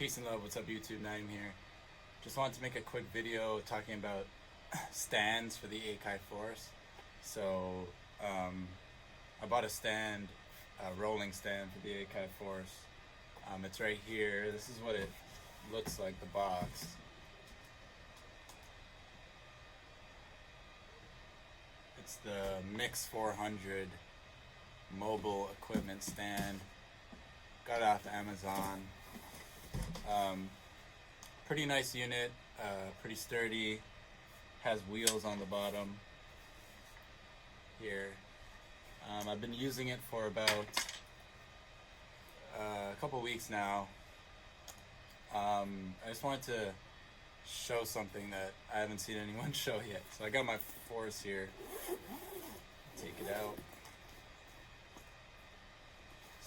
Peace and love, what's up YouTube, Nyiam here. Just wanted to make a quick video talking about stands for the Akai Force. So I bought a stand, a rolling stand for the Akai Force. It's right here. This is what it looks like, the box. It's the MIX400 mobile equipment stand. Got it off Amazon. Pretty nice unit, pretty sturdy, has wheels on the bottom here. I've been using it for about a couple weeks now. I just wanted to show something that I haven't seen anyone show yet. So I got my Force here. Take it out.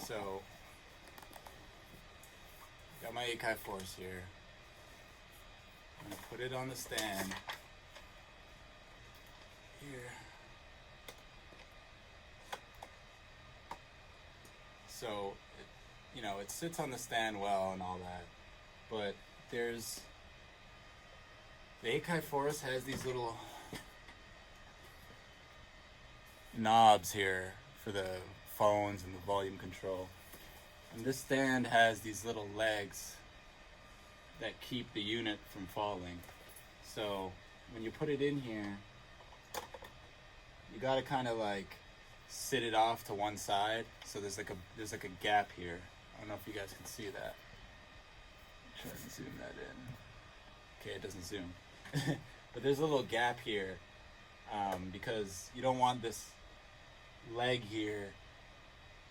So got my Akai Force here. I'm going to put it on the stand here. So, it sits on the stand well and all that, but the Akai Force has these little knobs here for the phones and the volume control. And this stand has these little legs that keep the unit from falling. So when you put it in here, you gotta kind of like sit it off to one side. So there's like a gap here. I don't know if you guys can see that. Try and zoom that in. Okay, it doesn't zoom. But there's a little gap here because you don't want this leg here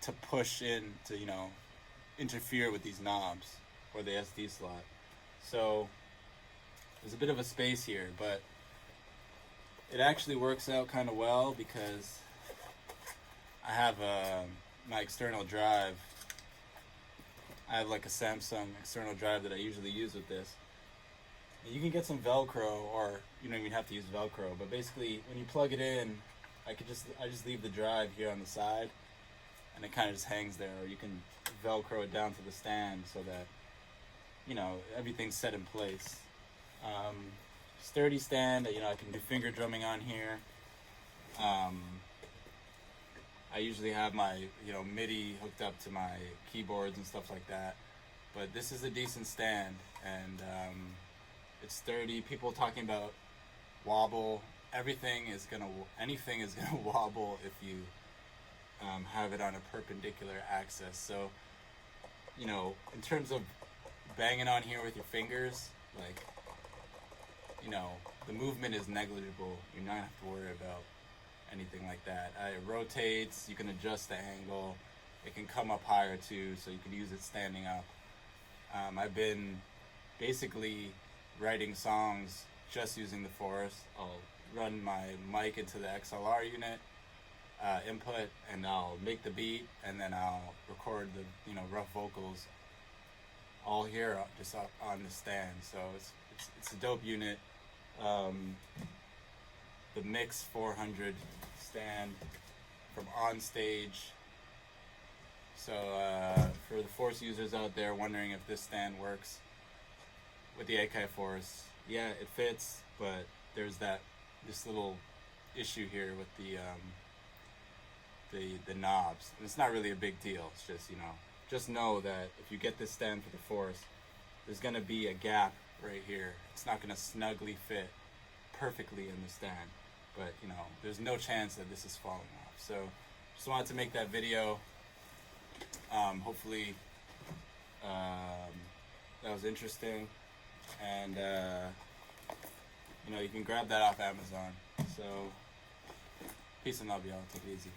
to push in to, interfere with these knobs or the SD slot. So there's a bit of a space here, but it actually works out kind of well because I have my external drive. I have like a Samsung external drive that I usually use with this. And you can get some Velcro, or you don't even have to use Velcro, but basically when you plug it in, I just leave the drive here on the side, and it kind of just hangs there. Or you can Velcro it down to the stand so that everything's set in place. Sturdy stand. I can do finger drumming on here. I usually have my MIDI hooked up to my keyboards and stuff like that. But this is a decent stand, and it's sturdy. People talking about wobble. Anything is gonna wobble if you have it on a perpendicular axis. So, in terms of banging on here with your fingers, the movement is negligible. You're not have to worry about anything like that. It rotates. You can adjust the angle. It can come up higher too, so you can use it standing up. I've been basically writing songs just using the Force. I'll run my mic into the XLR unit input, and I'll make the beat, and then I'll record the rough vocals all here just up on the stand. So it's a dope unit. The MIX400 Stand from OnStage. So for the Force users out there wondering if this stand works with the Akai Force, yeah, it fits, but there's this little issue here with the knobs. And it's not really a big deal. It's just know that if you get this stand for the Force, there's gonna be a gap right here. It's not gonna snugly fit perfectly in the stand, but there's no chance that this is falling off. So just wanted to make that video. Hopefully that was interesting, and you can grab that off Amazon. So peace and love, y'all. Take it easy.